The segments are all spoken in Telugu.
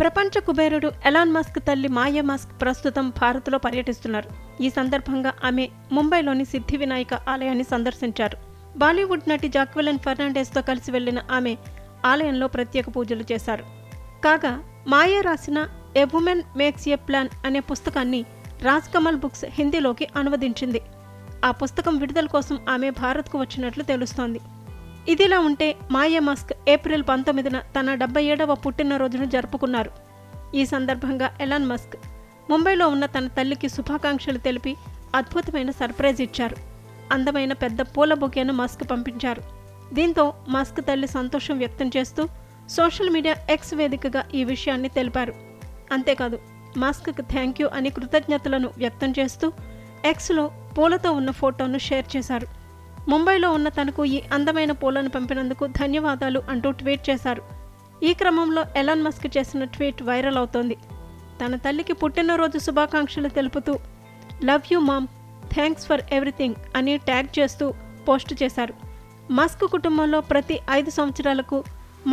ప్రపంచ కుబేరుడు ఎలాన్ మస్క్ తల్లి మాయా మస్క్ ప్రస్తుతం భారత్లో పర్యటిస్తున్నారు. ఈ సందర్భంగా ఆమె ముంబైలోని సిద్ధి వినాయక ఆలయాన్ని సందర్శించారు. బాలీవుడ్ నటి జాక్వెలిన్ ఫెర్నాండెస్తో కలిసి వెళ్లిన ఆమె ఆలయంలో ప్రత్యేక పూజలు చేశారు. కాగా మాయా రాసిన ఏ వుమెన్ మేక్స్ ఎ ప్లాన్ అనే పుస్తకాన్ని రాజ్ కమల్ బుక్స్ హిందీలోకి అనువదించింది. ఆ పుస్తకం విడుదల కోసం ఆమె భారత్కు వచ్చినట్లు తెలుస్తోంది. ఇదిలా ఉంటే మాయా మస్క్ ఏప్రిల్ 19న తన 77వ పుట్టినరోజును జరుపుకున్నారు. ఈ సందర్భంగా ఎలాన్ మస్క్ ముంబైలో ఉన్న తన తల్లికి శుభాకాంక్షలు తెలిపి అద్భుతమైన సర్ప్రైజ్ ఇచ్చారు. అందమైన పెద్ద పూల బొకేను మస్క్ పంపించారు. దీంతో మస్క్ తల్లి సంతోషం వ్యక్తం చేస్తూ సోషల్ మీడియా ఎక్స్ వేదికగా ఈ విషయాన్ని తెలిపారు. అంతేకాదు మస్క్కు థ్యాంక్ యూ అని కృతజ్ఞతలను వ్యక్తం చేస్తూ ఎక్స్లో పూలతో ఉన్న ఫోటోను షేర్ చేశారు. ముంబైలో ఉన్న తనకు ఈ అందమైన పూలను పంపినందుకు ధన్యవాదాలు అంటూ ట్వీట్ చేశారు. ఈ క్రమంలో ఎలాన్ మస్క్ చేసిన ట్వీట్ వైరల్ అవుతోంది. తన తల్లికి పుట్టినరోజు శుభాకాంక్షలు తెలుపుతూ love you mom, thanks for everything అని ట్యాగ్ చేస్తూ పోస్ట్ చేశారు. మస్క్ కుటుంబంలో ప్రతి 5 సంవత్సరాలకు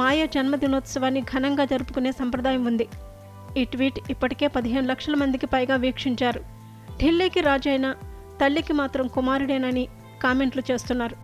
మాయా జన్మదినోత్సవాన్ని ఘనంగా జరుపుకునే సంప్రదాయం ఉంది. ఈ ట్వీట్ ఇప్పటికే 15 లక్షల మందికి పైగా వీక్షించారు. ఢిల్లీకి రాజైన తల్లికి మాత్రం కుమారుడేనని కామెంట్లు చేస్తున్నారు.